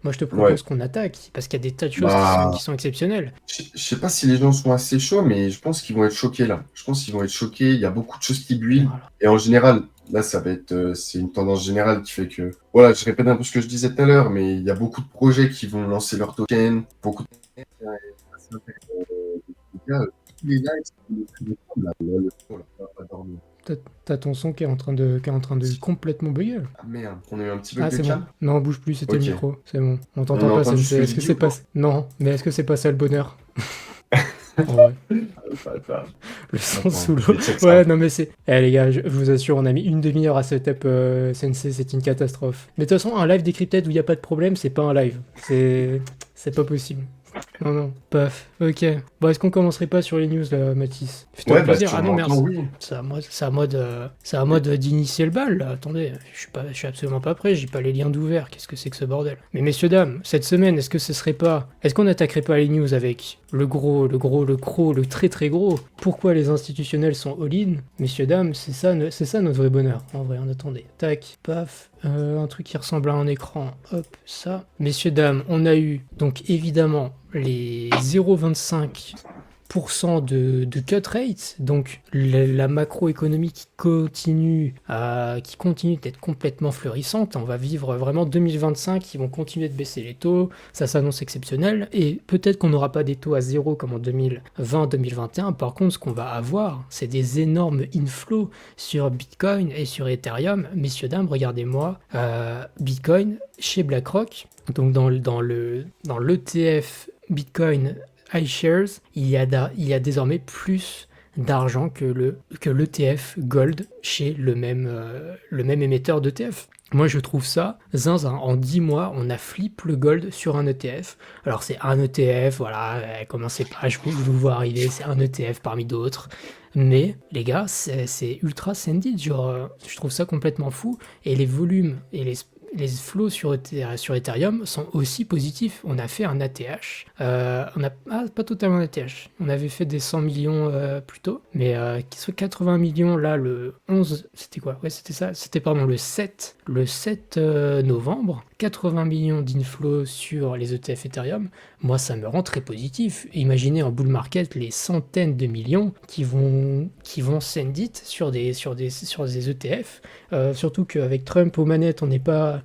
Moi, je te Ouais. propose qu'on attaque, parce qu'il y a des tas de choses qui Bah, sont exceptionnelles. je sais pas si les gens sont assez chauds, mais je pense qu'ils vont être choqués là. Je pense qu'ils vont être choqués. Il y a beaucoup de choses qui buillent. Voilà. Et en général, là, ça va être, c'est une tendance générale qui fait que, voilà, je répète un peu ce que je disais tout à l'heure, mais il y a beaucoup de projets qui vont lancer leur token, beaucoup de tous les lives, là, on va pas dormir. T'as ton son qui est en train de complètement bugger. Ah merde, on a eu un petit bug Ah, de c'est bon. cam. Non, bouge plus, c'était le Ok. micro. C'est bon. On On t'entend a pas, entendu ce Sensei. que Est-ce j'ai que dit c'est ou pas... pas? Non, mais est-ce que c'est pas ça le bonheur? En vrai. Attends, Le son attends, sous je l'eau. vais check Ouais, ça. non, mais c'est. Eh, les gars, je vous assure, on a mis une demi-heure à setup Sensei, c'est une catastrophe. Mais de toute façon, un live Decrypted où il n'y a pas de problème, c'est pas un live. C'est pas possible. Non, non, paf. Ok. Bon, est-ce qu'on commencerait pas sur les news là, Mathis? Fais-toi Ouais, bah plaisir. si Ah on non, merde. m'entend, oui. C'est à mode d'initier le bal là. Attendez, je suis absolument pas prêt. J'ai pas les liens d'ouvert. Qu'est-ce que c'est que ce bordel? Mais messieurs dames, cette semaine, est-ce qu'on attaquerait pas les news avec le gros, le gros, le gros, le très très gros? Pourquoi les institutionnels sont all-in? Messieurs dames, c'est ça notre vrai bonheur. En vrai, en attendez. Tac, paf. Un truc qui ressemble à un écran. Hop, ça. Messieurs dames, on a eu donc évidemment les 0,25% de cut rate, donc la macroéconomie qui continue d'être complètement florissante. On va vivre vraiment 2025, ils vont continuer de baisser les taux, ça s'annonce exceptionnel, et peut-être qu'on n'aura pas des taux à zéro comme en 2020-2021. Par contre, ce qu'on va avoir, c'est des énormes inflows sur Bitcoin et sur Ethereum. Messieurs, dames, regardez-moi, Bitcoin chez BlackRock, donc dans l'ETF Bitcoin iShares, il y a désormais plus d'argent que l'ETF Gold chez le même émetteur d'ETF. Moi, je trouve ça zinzin. En 10 mois, on a flip le gold sur un ETF. Alors, c'est un ETF, voilà, commencez pas, je vous vois arriver, c'est un ETF parmi d'autres. Mais, les gars, c'est ultra sendit. Genre, je trouve ça complètement fou. Et les volumes et les flows sur Ethereum sont aussi positifs. On a fait un ATH. Pas totalement un ATH. On avait fait des 100 millions plus tôt. Mais sur 80 millions, là, le 11, c'était quoi? Ouais, c'était ça. C'était, pardon, le 7 novembre. 80 millions d'inflows sur les ETF Ethereum. Moi, ça me rend très positif. Imaginez en bull market les centaines de millions qui vont send it sur des ETF. Surtout qu'avec Trump aux manettes, on n'est pas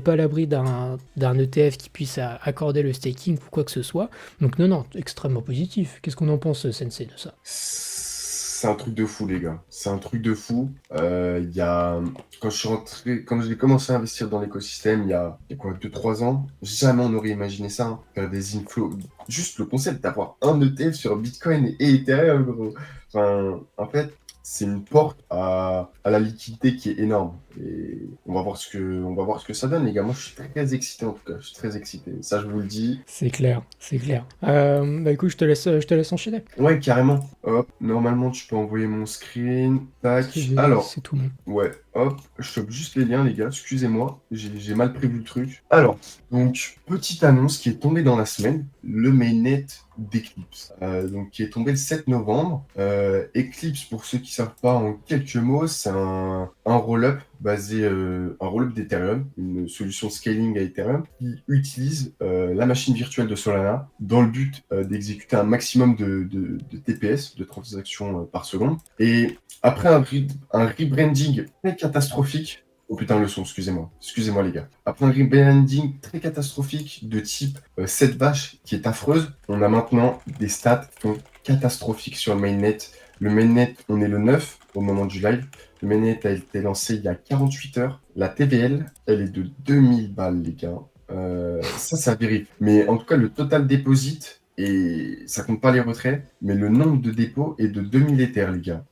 à l'abri d'un ETF qui puisse accorder le staking ou quoi que ce soit. Donc non, non, extrêmement positif. Qu'est-ce qu'on en pense, Sensei, de ça? C'est un truc de fou, les gars. C'est un truc de fou. Il y a... Quand je suis rentré, quand j'ai commencé à investir dans l'écosystème, il y a quoi, 2-3 ans, jamais on aurait imaginé ça, hein. Faire des inflows. Juste le concept d'avoir un ETF sur Bitcoin et Ethereum, gros. Enfin, en fait, c'est une porte à la liquidité qui est énorme. Et on va voir ce que ça donne, les gars. Moi, je suis très excité, en tout cas. Je suis très excité. Ça, je vous le dis. C'est clair, c'est clair. Bah écoute, je te laisse enchaîner. Ouais, carrément. Hop, normalement, tu peux envoyer mon screen. Tac. C'est Alors, c'est tout bon. ouais, hop, je chope juste les liens, les gars. Excusez-moi, j'ai mal prévu le truc. Alors, donc, petite annonce qui est tombée dans la semaine, le mainnet d'Eclipse. Donc, qui est tombé le 7 novembre. Eclipse, pour ceux qui ne savent pas en quelques mots, c'est un roll-up basé, un roll-up d'Ethereum, une solution de scaling à Ethereum, qui utilise la machine virtuelle de Solana dans le but d'exécuter un maximum de TPS, de transactions par seconde. Et après un rebranding très catastrophique, oh putain le son, excusez-moi les gars. Après un rebranding très catastrophique de type 7 vaches qui est affreuse, on a maintenant des stats qui sont catastrophiques sur le mainnet. Le mainnet, on est le 9 au moment du live. Le mainnet a été lancé il y a 48 heures. La TVL, elle est de 2000 balles les gars. Ça vérifie. Mais en tout cas, le total deposit, et ça compte pas les retraits, mais le nombre de dépôts est de 2000 Ethers, les gars.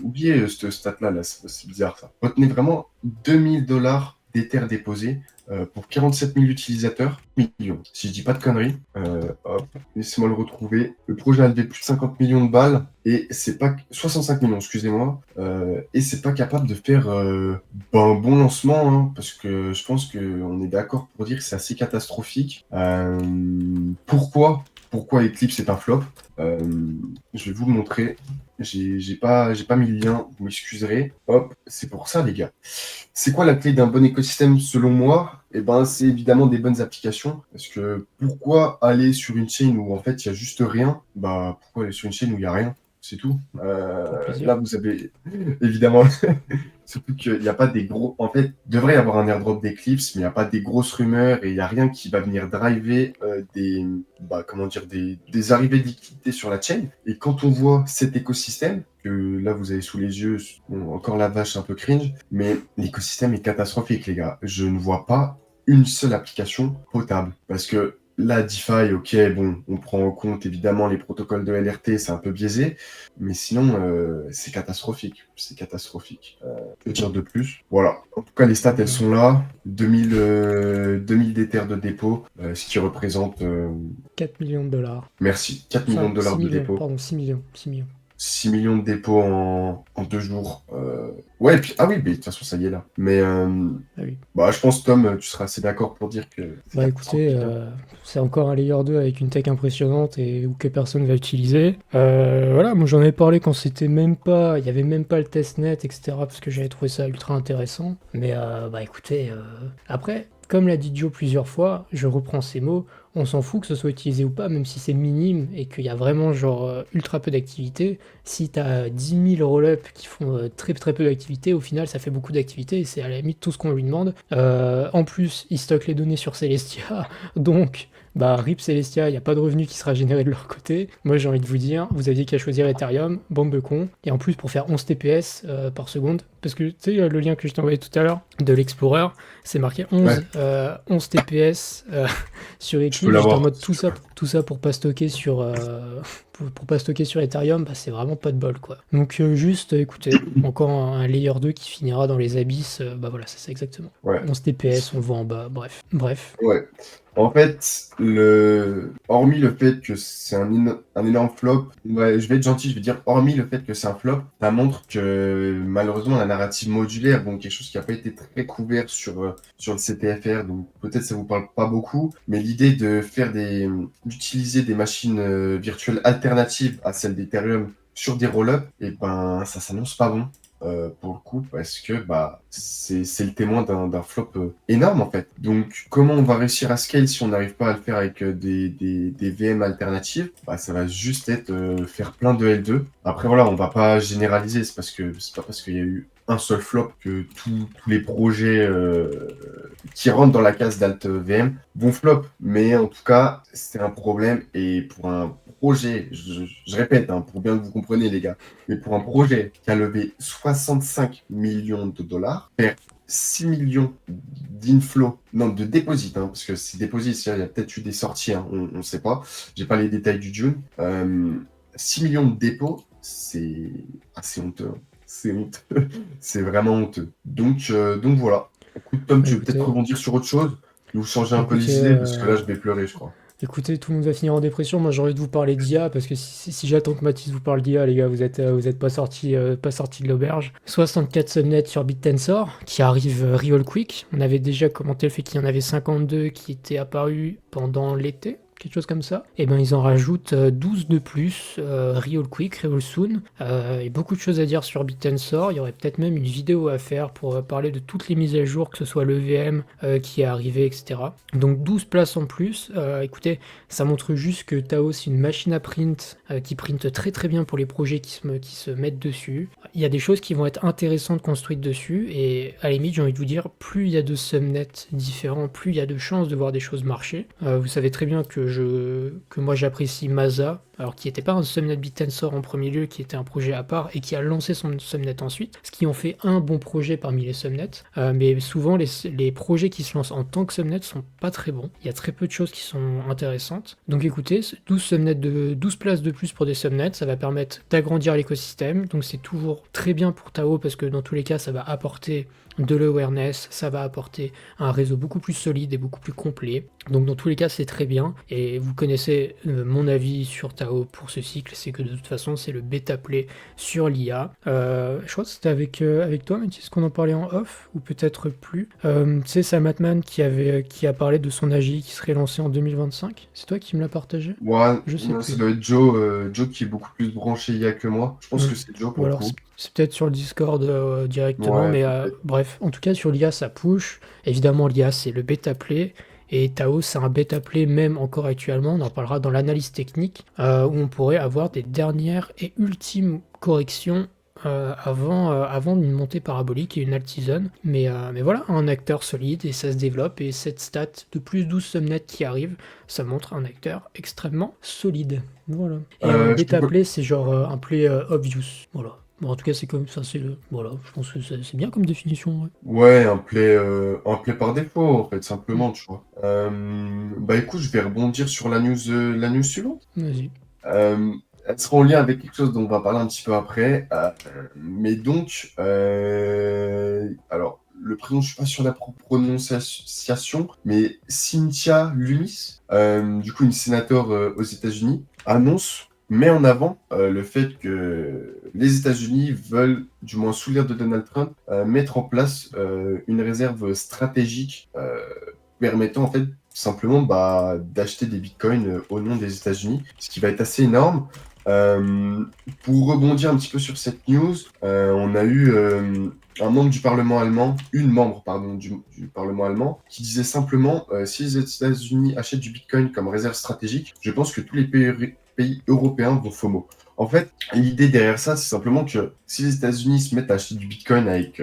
Oubliez cette stat-là, là, c'est bizarre ça. Retenez vraiment 2000 dollars d'Ethers déposés pour 47 000 utilisateurs, millions. Si je dis pas de conneries, hop, laissez-moi le retrouver. Le projet a levé plus de 50 millions de balles et c'est pas 65 millions, excusez-moi, et c'est pas capable de faire un bon lancement, hein, parce que je pense qu'on est d'accord pour dire que c'est assez catastrophique. Pourquoi? pourquoi Eclipse est un flop. Euh, je vais vous le montrer. J'ai pas mis le lien, vous m'excuserez. Hop, c'est pour ça, les gars. C'est quoi la clé d'un bon écosystème selon moi? Eh ben, c'est évidemment des bonnes applications. Parce que pourquoi aller sur une chaîne où en fait il y a juste rien? Bah, pourquoi aller sur une chaîne où il y a rien? C'est tout. Pour plaisir. Là, vous avez évidemment, surtout qu'il n'y a pas des gros. En fait, il devrait y avoir un airdrop d'Eclipse, mais il n'y a pas des grosses rumeurs et il n'y a rien qui va venir driver comment dire, des arrivées de liquidités sur la chaîne. Et quand on voit cet écosystème, que là vous avez sous les yeux, bon, encore la vache un peu cringe, mais l'écosystème est catastrophique, les gars. Je ne vois pas une seule application potable. Parce que la DeFi, ok, bon, on prend en compte évidemment les protocoles de LRT, c'est un peu biaisé, mais sinon, c'est catastrophique. C'est catastrophique. Que dire de plus? Voilà. En tout cas, les stats, elles sont là. 2000 d'Ether de dépôt, ce qui représente, 4 millions de dollars. merci, 4 millions Enfin, de 6 dollars de millions, dépôt. pardon, 6 millions. 6 millions. 6 millions de dépôts en 2 jours. Ouais, et puis, ah oui, mais de toute façon, ça y est là. Mais Ah oui. bah, je pense, Tom, tu seras assez d'accord pour dire que c'est Bah écoutez, catastrophique, hein. c'est encore un layer 2 avec une tech impressionnante et ou que personne va utiliser. Voilà, moi j'en avais parlé quand c'était même pas, il y avait même pas le testnet, etc. Parce que j'avais trouvé ça ultra intéressant. Mais bah écoutez, après, comme l'a dit Joe plusieurs fois, je reprends ses mots, on s'en fout que ce soit utilisé ou pas, même si c'est minime et qu'il y a vraiment genre ultra peu d'activité. Si t'as 10 000 roll-up qui font très très peu d'activité, au final ça fait beaucoup d'activité et c'est à la limite tout ce qu'on lui demande. En plus, ils stockent les données sur Celestia, donc bah RIP Celestia, il n'y a pas de revenu qui sera généré de leur côté. Moi j'ai envie de vous dire, vous aviez qu'à choisir Ethereum, bande de cons. Et en plus pour faire 11 TPS par seconde, parce que tu sais le lien que je t'ai envoyé tout à l'heure de l'Explorer, c'est marqué 11, Ouais, 11 TPS sur je peux Eclipse. J'étais en l'avoir. mode tout ça pour pas stocker sur pour pas stocker sur Ethereum, bah c'est vraiment pas de bol quoi. Donc juste écoutez, encore un layer 2 qui finira dans les abysses, bah voilà, c'est ça exactement. Ouais. 11 TPS, on le voit en bas, bref. Bref. Ouais. En fait, hormis le fait que c'est un énorme flop, ouais, je vais être gentil, je vais dire, hormis le fait que c'est un flop, ça montre que malheureusement la narrative modulaire, donc quelque chose qui n'a pas été très couvert sur le CTFR, donc peut-être ça vous parle pas beaucoup, mais l'idée de d'utiliser des machines virtuelles alternatives à celles d'Ethereum sur des roll-ups, et ben ça s'annonce pas bon. Pour le coup, parce que bah, c'est le témoin d'un flop énorme en fait. Donc, comment on va réussir à scale si on n'arrive pas à le faire avec des VM alternatives? Bah, ça va juste être faire plein de L2. Après, voilà, on va pas généraliser, c'est pas parce qu'il y a eu un seul flop que tous les projets qui rentrent dans la case d'Alt VM vont flop. Mais en tout cas, c'est un problème et pour un projet, je répète, hein, pour bien que vous compreniez les gars, mais pour un projet qui a levé 65 millions de dollars, faire 6 millions d'inflow, non, de déposit, hein, parce que c'est déposit, il y a peut-être eu des sorties, hein, on ne sait pas. J'ai pas les détails du June. 6 millions de dépôts, c'est assez honteux, hein. C'est honteux. C'est vraiment honteux. Donc voilà. Écoute, Tom, Bah, tu veux peut-être rebondir sur autre chose? Nous changer un peu les écoutez, idées, parce que là, je vais pleurer, je crois. écoutez, tout le monde va finir en dépression. Moi, j'ai envie de vous parler d'IA parce que si j'attends que Mathis vous parle d'IA, les gars, vous êtes pas sortis de l'auberge. 64 subnets sur BitTensor qui arrive real quick. On avait déjà commenté le fait qu'il y en avait 52 qui étaient apparus pendant l'été. Quelque chose comme ça, et ben ils en rajoutent 12 de plus, real quick, real soon, et beaucoup de choses à dire sur BitTensor. Il y aurait peut-être même une vidéo à faire pour parler de toutes les mises à jour, que ce soit le VM qui est arrivé, etc. Donc 12 places en plus. Écoutez, ça montre juste que Tao c'est une machine à print qui print très très bien pour les projets qui se mettent dessus. Il y a des choses qui vont être intéressantes construites dessus, et à la limite j'ai envie de vous dire, plus il y a de subnets différents, plus il y a de chances de voir des choses marcher. Vous savez très bien que moi j'apprécie Maza, alors qui n'était pas un subnet BitTensor en premier lieu, qui était un projet à part et qui a lancé son subnet ensuite, ce qui en fait un bon projet parmi les subnets. Mais souvent les projets qui se lancent en tant que subnet sont pas très bons. Il y a très peu de choses qui sont intéressantes. Donc écoutez, 12 places de plus pour des subnets, ça va permettre d'agrandir l'écosystème. Donc c'est toujours très bien pour Tao parce que dans tous les cas ça va apporter de l'awareness, ça va apporter un réseau beaucoup plus solide et beaucoup plus complet. Donc dans tous les cas, c'est très bien. Et vous connaissez mon avis sur Tao pour ce cycle, c'est que de toute façon, c'est le bêta play sur l'IA. Je crois que c'était avec toi, Mathis, qu'on en parlait en off, ou peut-être plus. Tu sais, Sam Altman qui a parlé de son AGI qui serait lancé en 2025. C'est toi qui me l'as partagé? Ouais, Je sais non, ça plus. doit être Joe, Joe qui est beaucoup plus branché IA que moi. Je pense Mm. que c'est Joe Ou pour le alors coup. c'est peut-être sur le Discord directement, Ouais, mais peut-être. bref, en tout cas sur l'IA ça push. Évidemment l'IA c'est le bêta play et Tao c'est un bêta play même encore actuellement. On en parlera dans l'analyse technique où on pourrait avoir des dernières et ultimes corrections avant une montée parabolique et une altisone. Mais voilà, un acteur solide et ça se développe et cette stat de plus 12 subnets qui arrive, ça montre un acteur extrêmement solide. Voilà. Et un Je bêta peux... play, c'est genre un play obvious. Voilà. Bon, en tout cas, c'est comme ça, c'est le. Voilà, je pense que c'est bien comme définition. Ouais. Ouais, un play par défaut, en fait, Mm. simplement, tu vois. Bah écoute, je vais rebondir sur la news suivante. Vas-y. Euh, Elle sera en lien avec quelque chose dont on va parler un petit peu après. Mais donc, alors, le prénom, je suis pas sûr de la prononciation, mais Cynthia Lummis, du coup une sénateur aux États-Unis, met en avant le fait que les États-Unis veulent, du moins sous l'ère de Donald Trump, mettre en place une réserve stratégique permettant en fait simplement d'acheter des bitcoins au nom des États-Unis, ce qui va être assez énorme. Euh, pour rebondir un petit peu sur cette news, on a eu un membre du Parlement allemand, une membre pardon, du Parlement allemand, qui disait simplement si les États-Unis achètent du bitcoin comme réserve stratégique, je pense que tous les pays européens vont FOMO. En fait, l'idée derrière ça, c'est simplement que si les États-Unis se mettent à acheter du bitcoin avec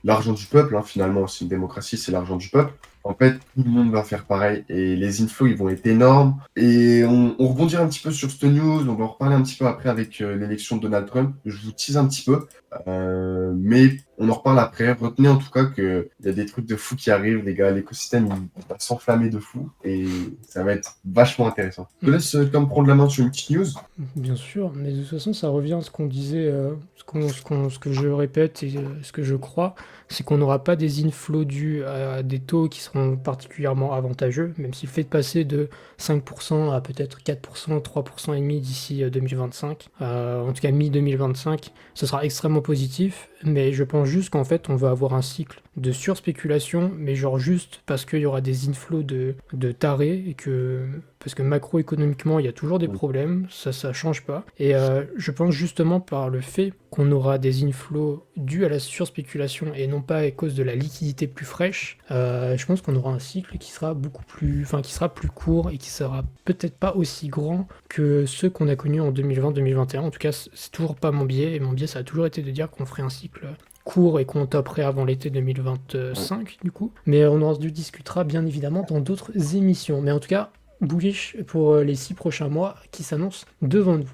l'argent du peuple, hein, finalement, c'est une démocratie, c'est l'argent du peuple. En fait, tout le monde va faire pareil et les inflows, ils vont être énormes. Et on rebondira un petit peu sur cette news, on va en reparler un petit peu après avec l'élection de Donald Trump. Je vous tease un petit peu, mais on en reparle après. Retenez en tout cas qu'il y a des trucs de fou qui arrivent, les gars. L'écosystème, il va s'enflammer de fou et ça va être vachement intéressant. Je te Mm. laisse Tom prendre la main sur une petite news. Bien sûr, mais de toute façon, ça revient à ce qu'on disait, ce que je répète et ce que je crois, c'est qu'on n'aura pas des inflows dus à des taux qui seront particulièrement avantageux, même si le fait de passer de 5% à peut-être 4%, 3% et demi d'ici 2025, en tout cas mi-2025, ce sera extrêmement positif, mais je pense juste qu'en fait, on va avoir un cycle de surspéculation, mais genre juste parce qu'il y aura des inflows de tarés et que parce que macroéconomiquement, il y a toujours des problèmes, ça change pas. Et je pense justement par le fait qu'on aura des inflows dus à la surspéculation et non pas à cause de la liquidité plus fraîche, je pense qu'on aura un cycle qui sera beaucoup plus, enfin qui sera plus court et qui sera peut-être pas aussi grand que ceux qu'on a connus en 2020-2021. En tout cas, c'est toujours pas mon biais, et mon biais ça a toujours été de dire qu'on ferait un cycle court et qu'on toperait avant l'été 2025 du coup. Mais on en discutera bien évidemment dans d'autres émissions. Mais en tout cas, bullish pour les 6 prochains mois qui s'annoncent devant nous.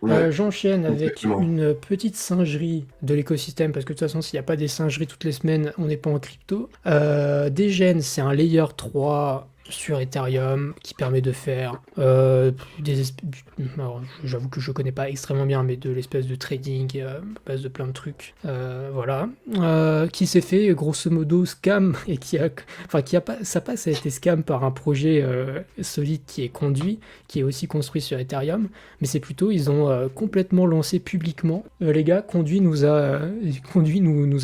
Ouais, J'enchaîne avec exactement. une petite singerie de l'écosystème, parce que de toute façon, s'il n'y a pas des singeries toutes les semaines, on n'est pas en crypto. Degen, c'est un layer 3 sur Ethereum qui permet de faire alors, j'avoue que je connais pas extrêmement bien, mais de l'espèce de trading à base de plein de trucs. Voilà. Qui s'est fait grosso modo scam et qui a pas, ça passe a été scam par un projet solide qui est conduit, qui est aussi construit sur Ethereum, mais c'est plutôt ils ont complètement lancé publiquement. Les gars, Conduit nous a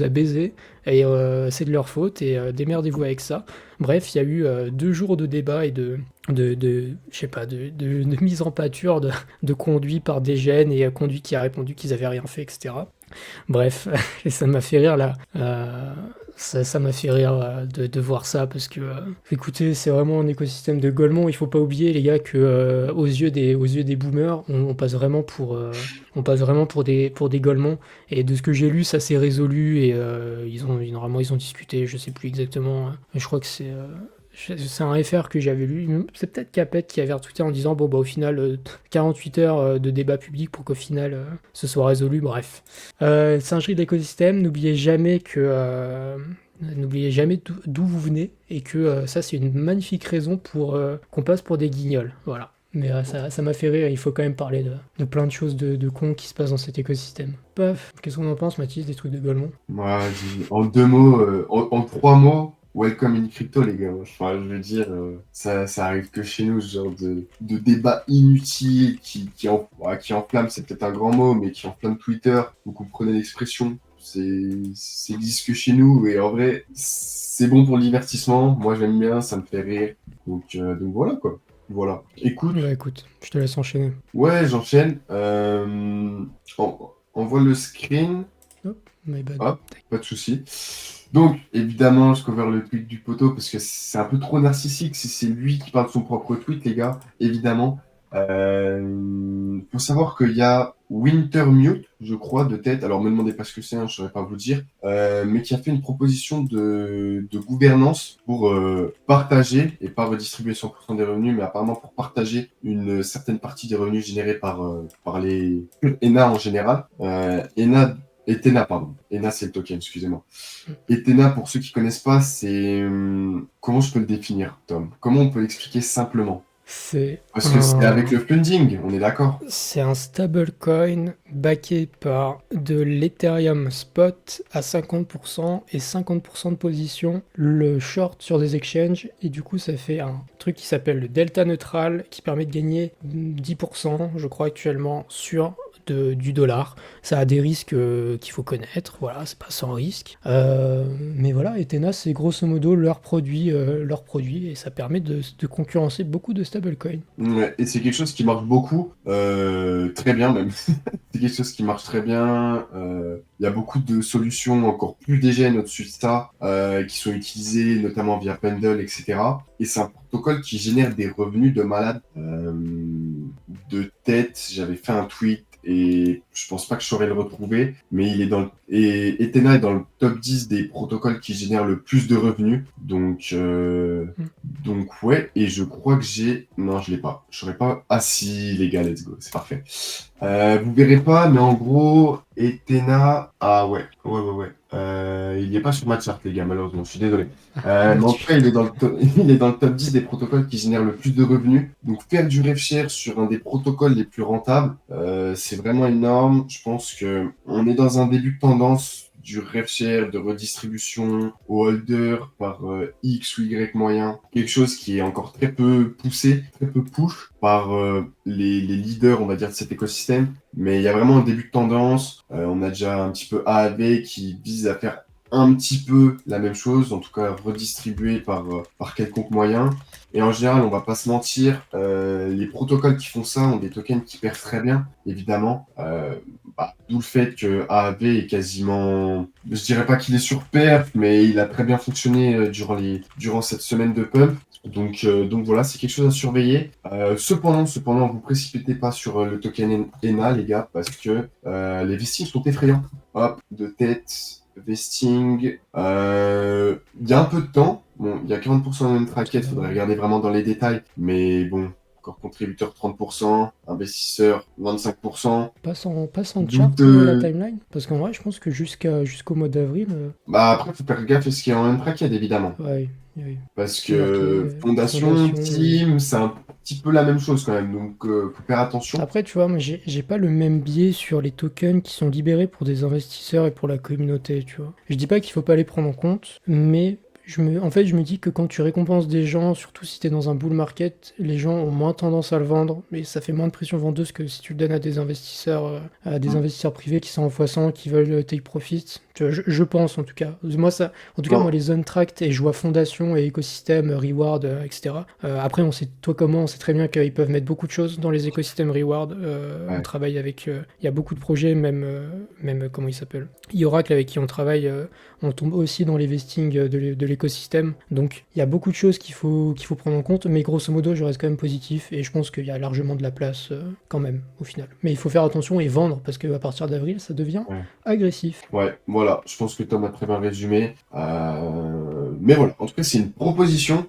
baisé et c'est de leur faute et démerdez-vous avec ça. Bref, il y a eu 2 jours de débat et je sais pas, de mise en pâture de Conduit par Degen et Conduit qui a répondu qu'ils avaient rien fait, etc. Bref, et ça m'a fait rire là. Ça m'a fait rire de voir ça parce que, écoutez, c'est vraiment un écosystème de Golemon. Il faut pas oublier, les gars, que aux yeux des boomers, on passe vraiment pour des Golemons. Et de ce que j'ai lu, ça s'est résolu et normalement ils ont discuté. Je sais plus exactement. Mais je crois que c'est un FR que j'avais lu. C'est peut-être Capet qui avait retweeté en disant bon bah au final 48 heures de débat public pour qu'au final ce soit résolu. Bref, singerie d'écosystème. N'oubliez jamais d'où vous venez et que ça c'est une magnifique raison pour qu'on passe pour des guignols. Voilà. Mais ça m'a fait rire, il faut quand même parler de plein de choses de cons qui se passent dans cet écosystème. Paf, qu'est-ce qu'on en pense, Mathis, des trucs de Golemont? Moi, en 2 mots, en 3 mots, welcome in crypto, les gars. Enfin, je veux dire, ça arrive que chez nous, ce genre de débat inutile qui enflamme, c'est peut-être un grand mot, mais qui enflamme Twitter. Vous comprenez l'expression. Ça existe que chez nous, et en vrai, c'est bon pour le divertissement. Moi, j'aime bien, ça me fait rire. Donc voilà, quoi. Voilà. Écoute, Bah écoute, je te laisse enchaîner. ouais, j'enchaîne. Envoie le screen. Hop, my bad. Hop, pas de souci. Donc, évidemment, je cover le tweet du poteau parce que c'est un peu trop narcissique si c'est lui qui parle de son propre tweet, les gars, évidemment. Faut savoir qu'il y a Wintermute, je crois, de tête. Alors, me demandez pas ce que c'est, hein, je saurais pas vous dire. Mais qui a fait une proposition de gouvernance pour partager, et pas redistribuer 100% des revenus, mais apparemment pour partager une certaine partie des revenus générés par les ENA en général. Ethena, pardon. ENA, c'est le token, excusez-moi. Ethena, pour ceux qui connaissent pas, c'est... comment je peux le définir, Tom? Comment on peut l'expliquer simplement? C'est Parce que c'est avec un, le funding, on est d'accord? c'est un stablecoin backé par de l'Ethereum spot à 50% et 50% de position, le short sur des exchanges, et du coup ça fait un truc qui s'appelle le delta neutral qui permet de gagner 10%, je crois actuellement, sur du dollar. Ça a des risques qu'il faut connaître, voilà, c'est pas sans risque. Mais voilà, Ethena, c'est grosso modo leur produit, et ça permet de concurrencer beaucoup de stablecoins. Ouais, et c'est quelque chose qui marche beaucoup, très bien même. C'est quelque chose qui marche très bien. Il y a beaucoup de solutions encore plus dégènes au-dessus de ça, qui sont utilisées notamment via Pendle, etc. Et c'est un protocole qui génère des revenus de malade. De tête, j'avais fait un tweet et je pense pas que je saurais le retrouver, mais il est et Ethena est dans le top 10 des protocoles qui génèrent le plus de revenus. Donc ouais, et je crois que non, je l'ai pas. Je saurais pas. Ah si, les gars, let's go, c'est parfait. Vous verrez pas, mais en gros, Ethena. Ah ouais, ouais, ouais, ouais. Il n'y est pas sur ma chart, les gars, malheureusement, je suis désolé. Mais en tout cas, il est dans le il est dans le top 10 des protocoles qui génèrent le plus de revenus. Donc faire du rev share sur un des protocoles les plus rentables, c'est vraiment énorme. Je pense que on est dans un début de tendance du rev share, de redistribution au holder par X ou Y moyen. Quelque chose qui est encore très peu poussé, très peu push par les leaders, on va dire, de cet écosystème. Mais il y a vraiment un début de tendance. On a déjà un petit peu AAV qui vise à faire un petit peu la même chose, en tout cas redistribué par quelconque moyen. Et en général, on va pas se mentir, les protocoles qui font ça ont des tokens qui perdent très bien, évidemment. D'où le fait que AAV est quasiment, je dirais pas qu'il est sur perf, mais il a très bien fonctionné durant cette semaine de pump. Donc voilà, c'est quelque chose à surveiller. Cependant, vous précipitez pas sur le token ENA, les gars, parce que les vestings sont effrayants. Hop, de tête, vesting. Il y a un peu de temps. Bon, il y a 40% de traquette, il faudrait regarder vraiment dans les détails. Mais bon, encore contributeur 30%, investisseur 25%. Passe en chart Donc, la timeline, parce qu'en vrai, je pense que jusqu'au mois d'avril, après, faut faire gaffe à ce qu'il y a en traquette, évidemment. ouais, oui, Parce c'est marqué que Fondation, fondation. Team, c'est un petit peu la même chose quand même. Donc, faut faire attention. Après, tu vois, moi, j'ai pas le même biais sur les tokens qui sont libérés pour des investisseurs et pour la communauté, tu vois. Je dis pas qu'il faut pas les prendre en compte, mais en fait, je me dis que quand tu récompenses des gens, surtout si tu es dans un bull market, les gens ont moins tendance à le vendre, mais ça fait moins de pression vendeuse que si tu le donnes à des investisseurs privés qui sont en x100, qui veulent take profit. Tu vois, je pense en tout cas. Moi, Non. les untracked, et je vois fondation et écosystème, reward, etc. Après, on sait très bien qu'ils peuvent mettre beaucoup de choses dans les écosystèmes reward. On Ouais. travaille avec, il y a beaucoup de projets, même comment il s'appelle, Yoracle, avec qui on travaille. On tombe aussi dans les vestings de l'écosystème. Donc il y a beaucoup de choses qu'il faut prendre en compte, mais grosso modo, je reste quand même positif et je pense qu'il y a largement de la place quand même au final. Mais il faut faire attention et vendre parce qu'à partir d'avril, ça devient Ouais. agressif. Ouais, voilà, je pense que Tom a très bien résumé. Mais voilà, en tout cas, c'est une proposition,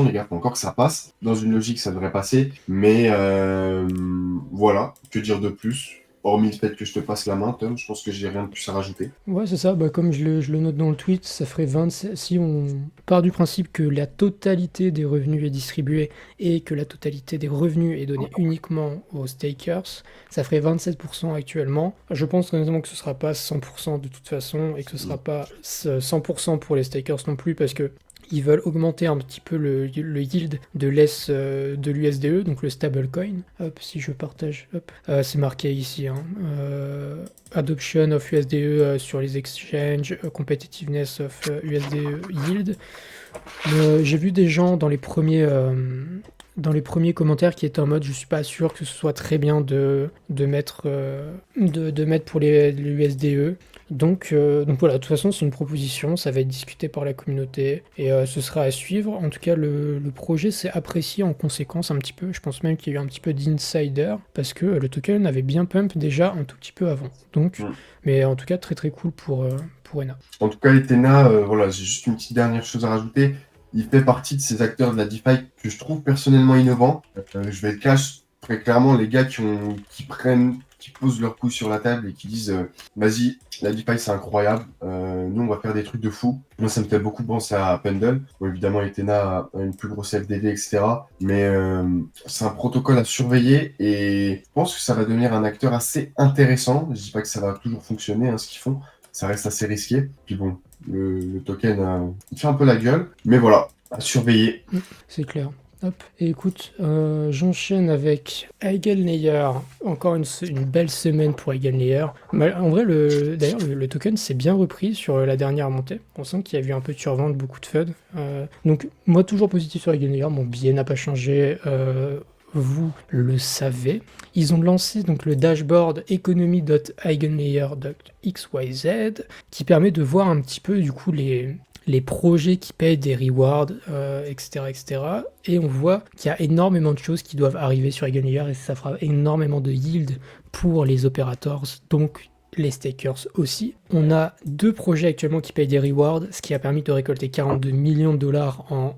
les gars, faut encore que ça passe. Dans une logique, ça devrait passer. Mais voilà, que dire de plus? hormis le fait que je te passe la main, Tom, je pense que j'ai rien de plus à rajouter. Ouais, c'est ça. Bah, comme je le note dans le tweet, ça ferait 27. Si on part du principe que la totalité des revenus est distribuée et que la totalité des revenus est donnée uniquement aux stakers, ça ferait 27% actuellement. Je pense honnêtement que ce sera pas 100% de toute façon et que ce sera pas 100% pour les stakers non plus parce que ils veulent augmenter un petit peu le yield de l'USDE, donc le stablecoin. Hop, si je partage, hop, c'est marqué ici. Hein, adoption of USDE sur les exchanges, competitiveness of USDE yield. J'ai vu des gens dans les premiers commentaires qui étaient en mode je suis pas sûr que ce soit très bien de mettre pour les USDE. Donc voilà, de toute façon c'est une proposition, ça va être discuté par la communauté et ce sera à suivre. En tout cas le projet s'est apprécié en conséquence un petit peu. Je pense même qu'il y a eu un petit peu d'insider parce que le token avait bien pump déjà un tout petit peu avant. Donc, mais en tout cas très très cool pour ENA. En tout cas, Etena, voilà, j'ai juste une petite dernière chose à rajouter. Il fait partie de ces acteurs de la DeFi que je trouve personnellement innovants. Je vais être cash, très clairement, les gars qui posent leur couille sur la table et qui disent vas-y, la DeFi c'est incroyable, nous on va faire des trucs de fou. Moi ça me fait beaucoup penser à Pendle. Bon, évidemment, Etena a une plus grosse FDV, etc. Mais c'est un protocole à surveiller et je pense que ça va devenir un acteur assez intéressant. Je dis pas que ça va toujours fonctionner, hein, ce qu'ils font. Ça reste assez risqué. Puis bon, le token, il fait un peu la gueule. Mais voilà, à surveiller. C'est clair. Hop. Et écoute, j'enchaîne avec Eigenlayer. Encore une belle semaine pour Eigenlayer. En vrai, d'ailleurs, le token s'est bien repris sur la dernière montée. On sent qu'il y a eu un peu de survente, beaucoup de FUD. Donc, moi, toujours positif sur Eigenlayer. Mon billet n'a pas changé. Vous le savez. Ils ont lancé donc le dashboard economy.eigenlayer.xyz qui permet de voir un petit peu du coup les projets qui payent des rewards, etc., etc. Et on voit qu'il y a énormément de choses qui doivent arriver sur Eigenlayer et ça fera énormément de yield pour les opérateurs, donc les stakers aussi. On a 2 projets actuellement qui payent des rewards, ce qui a permis de récolter 42 millions de dollars en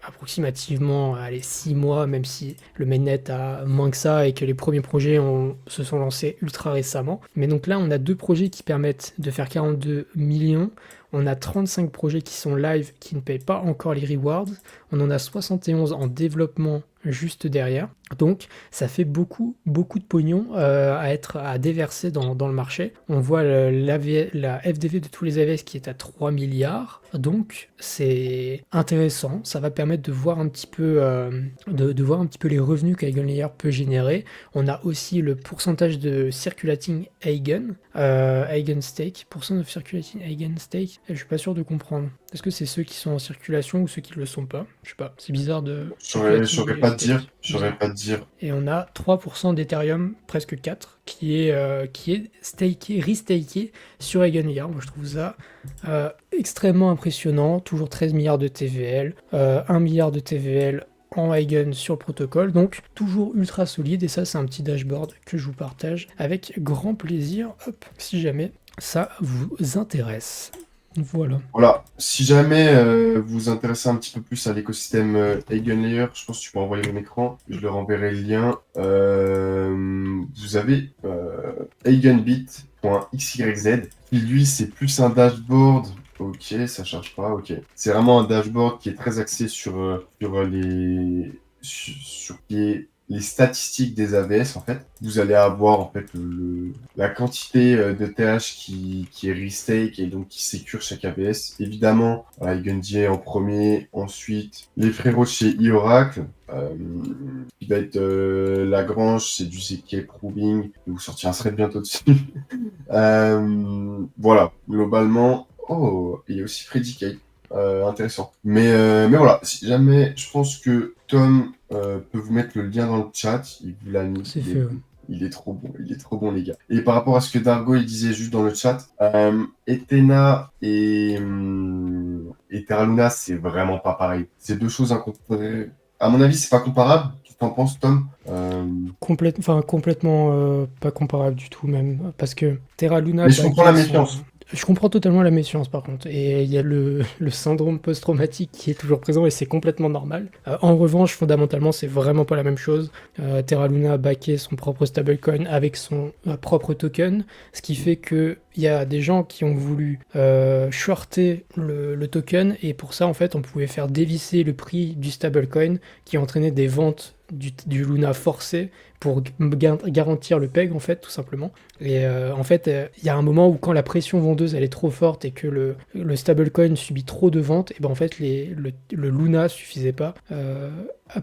approximativement 6 mois, même si le mainnet a moins que ça et que les premiers projets se sont lancés ultra récemment. Mais donc là, on a 2 projets qui permettent de faire 42 millions. On a 35 projets qui sont live qui ne payent pas encore les rewards. On en a 71 en développement juste derrière. Donc ça fait beaucoup de pognon à déverser dans le marché. On voit la FDV de tous les AVS qui est à 3 milliards. Donc c'est intéressant. Ça va permettre de voir un petit peu, de voir un petit peu les revenus qu'Eigenlayer peut générer. On a aussi le pourcentage de circulating Eigen stake. Pourcent de circulating Eigen stake. Je suis pas sûr de comprendre. Est-ce que c'est ceux qui sont en circulation ou ceux qui ne le sont pas? Je sais pas. C'est bizarre de. Je saurais pas te dire. J'aurais pas te dire. Et on a 3% d'Ethereum, presque 4, qui est staké, restaké sur Eigenlayer. Moi, je trouve ça extrêmement impressionnant. Toujours 13 milliards de TVL, 1 milliard de TVL en Eigen sur le protocole. Donc, toujours ultra solide. Et ça, c'est un petit dashboard que je vous partage avec grand plaisir. Hop, si jamais ça vous intéresse. Voilà. Si jamais vous vous intéressez un petit peu plus à l'écosystème Eigenlayer, je pense que tu peux envoyer mon écran, je leur enverrai le lien. Vous avez eigenbit.xyz, qui lui c'est plus un dashboard. Ok, ça charge pas, ok. C'est vraiment un dashboard qui est très axé sur les statistiques des AVS, en fait. Vous allez avoir, en fait, la quantité de TH qui est restake et donc qui sécure chaque AVS. Évidemment, Eigendier en premier, ensuite les frérots de chez eOracle, qui va être Lagrange, c'est du ZK Proving, je vais vous sortir un thread bientôt dessus. Voilà, globalement. Oh, il y a aussi Freddy Kate. Intéressant. Mais voilà, si jamais, je pense que Tom peut vous mettre le lien dans le chat. Il vous l'a mis. C'est fait, ouais. Il est trop bon, les gars. Et par rapport à ce que Dargo il disait juste dans le chat, Etena et Terra Luna, c'est vraiment pas pareil. C'est 2 choses incomparables. À mon avis, c'est pas comparable. Tu t'en penses, Tom? Complètement pas comparable du tout, même. Parce que Terra Luna. Mais je comprends la méfiance. Je comprends totalement la méfiance par contre, et il y a le syndrome post-traumatique qui est toujours présent et c'est complètement normal. En revanche, fondamentalement, c'est vraiment pas la même chose. Terra Luna a backé son propre stablecoin avec son propre token, ce qui fait que il y a des gens qui ont voulu shorter le token et pour ça, en fait, on pouvait faire dévisser le prix du stablecoin qui entraînait des ventes du Luna forcé pour garantir le PEG en fait tout simplement et en fait il y a un moment où quand la pression vendeuse elle est trop forte et que le stablecoin subit trop de ventes et ben en fait le Luna suffisait pas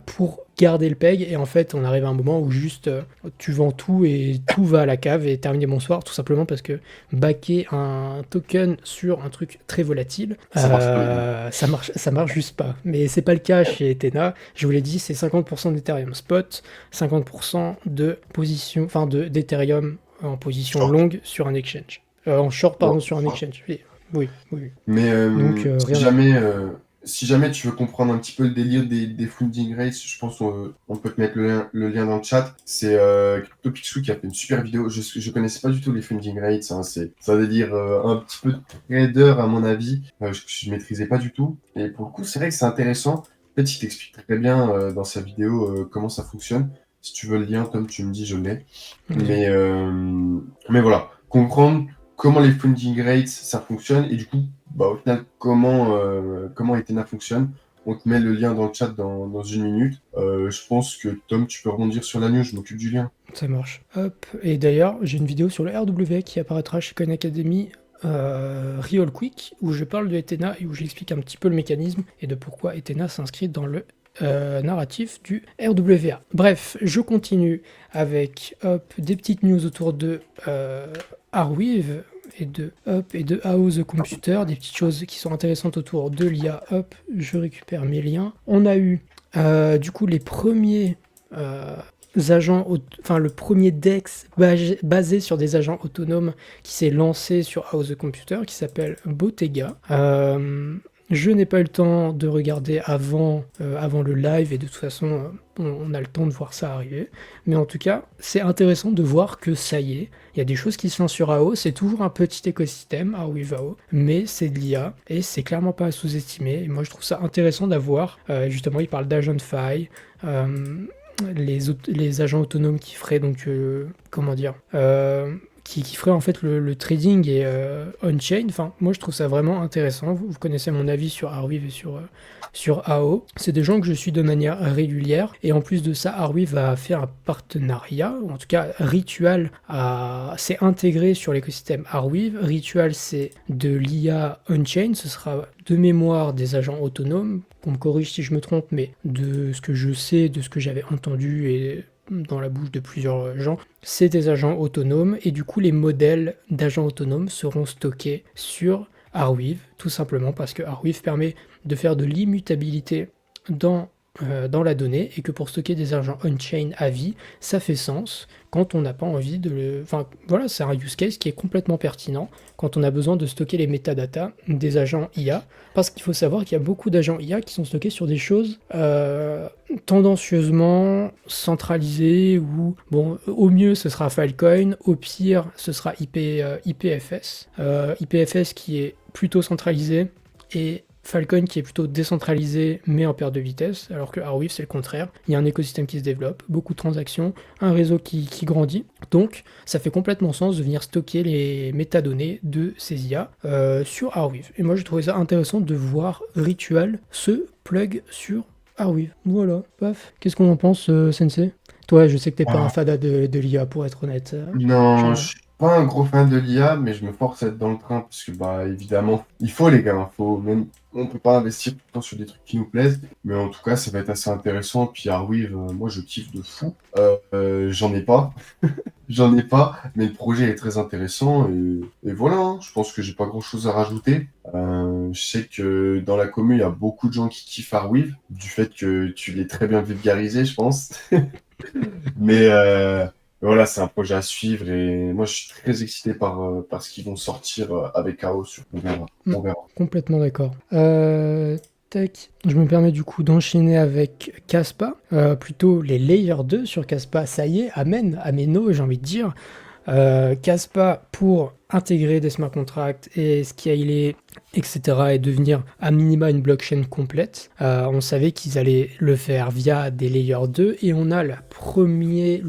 pour garder le PEG et en fait on arrive à un moment où juste tu vends tout et tout va à la cave et terminé bonsoir tout simplement parce que backer un token sur un truc très volatile ça marche juste pas mais c'est pas le cas chez Ethena. Je vous l'ai dit, c'est 50% d'Ethereum spot, 50% de position, enfin d'Ethereum en position Short. longue sur un exchange. En short, pardon, Ouais, sur un exchange. Oui, oui, oui. mais Donc, si rien à voir. jamais, si jamais tu veux comprendre un petit peu le délire des funding rates, je pense qu'on peut te mettre le lien dans le chat. C'est CryptoPixel qui a fait une super vidéo. Je connaissais pas du tout les funding rates. Hein. C'est un délire un petit peu de trader à mon avis. Je maîtrisais pas du tout. Et pour le coup, c'est vrai que c'est intéressant. En fait, il t'explique très bien dans sa vidéo comment ça fonctionne. Si tu veux le lien, Tom, tu me dis, je l'ai. Vas-y. Mais voilà, comprendre comment les funding rates ça fonctionne et du coup, bah, au final, comment Ethena fonctionne. On te met le lien dans le chat dans une minute. Je pense que Tom, tu peux rebondir sur la news, je m'occupe du lien. Ça marche. Hop. Et d'ailleurs, j'ai une vidéo sur le RW qui apparaîtra chez Coin Academy. Real Quick où je parle de Ethena et où j'explique un petit peu le mécanisme et de pourquoi Ethena s'inscrit dans le narratif du RWA. Bref, je continue avec des petites news autour de Arweave et de AO The Computer, des petites choses qui sont intéressantes autour de l'IA. Hop, je récupère mes liens. On a eu du coup les premiers le premier DEX basé sur des agents autonomes qui s'est lancé sur AO The Computer qui s'appelle Bottega. Je n'ai pas eu le temps de regarder avant le live et de toute façon on a le temps de voir ça arriver. Mais en tout cas, c'est intéressant de voir que ça y est, il y a des choses qui se lancent sur AO, c'est toujours un petit écosystème, Arweave AO, mais c'est de l'IA et c'est clairement pas à sous-estimer. Et moi je trouve ça intéressant d'avoir, justement il parle d'AgentFi, les agents autonomes qui feraient donc, comment dire, qui ferait en fait le trading et on-chain. Enfin, moi je trouve ça vraiment intéressant. Vous connaissez mon avis sur Arweave et sur AO. C'est des gens que je suis de manière régulière. Et en plus de ça, Arweave va faire un partenariat, ou en tout cas Ritual s'est intégré sur l'écosystème Arweave. Ritual, c'est de l'IA on-chain. Ce sera de mémoire des agents autonomes. Qu'on me corrige si je me trompe, mais de ce que je sais, de ce que j'avais entendu et dans la bouche de plusieurs gens, c'est des agents autonomes et du coup les modèles d'agents autonomes seront stockés sur Arweave, tout simplement parce que Arweave permet de faire de l'immutabilité dans la donnée et que pour stocker des agents on-chain à vie, ça fait sens quand on n'a pas envie de le... Enfin voilà, c'est un use case qui est complètement pertinent quand on a besoin de stocker les métadatas des agents IA, parce qu'il faut savoir qu'il y a beaucoup d'agents IA qui sont stockés sur des choses tendancieusement centralisées ou, bon, au mieux ce sera Filecoin, au pire ce sera IPFS. IPFS qui est plutôt centralisé et Filecoin qui est plutôt décentralisé mais en perte de vitesse, alors que Arweave c'est le contraire. Il y a un écosystème qui se développe, beaucoup de transactions, un réseau qui grandit. Donc ça fait complètement sens de venir stocker les métadonnées de ces IA sur Arweave. Et moi je trouvais ça intéressant de voir Ritual se plug sur Arweave. Voilà, paf. Qu'est-ce qu'on en pense, Sensei? Toi, je sais que t'es pas un fada de l'IA pour être honnête. Non, je suis pas un gros fan de l'IA, mais je me force à être dans le train parce que, bah, évidemment, il faut les gars, on peut pas investir tout le temps sur des trucs qui nous plaisent, mais en tout cas, ça va être assez intéressant. Puis Arweave, moi, je kiffe de fou. J'en ai pas, j'en ai pas, mais le projet est très intéressant et voilà. Hein, je pense que j'ai pas grand-chose à rajouter. Je sais que dans la commune, il y a beaucoup de gens qui kiffent Arweave, du fait que tu l'es très bien vulgarisé, je pense. Mais voilà, c'est un projet à suivre et moi je suis très excité par ce qu'ils vont sortir avec Chaos. On verra. On verra. Complètement d'accord. Tac. Je me permets du coup d'enchaîner avec Caspa. Plutôt les Layer 2 sur Caspa. Ça y est, amen, ameno, j'ai envie de dire. Caspa, pour intégrer des smart contracts et scaler, etc., et devenir à minima une blockchain complète, on savait qu'ils allaient le faire via des layers 2 et on a le premier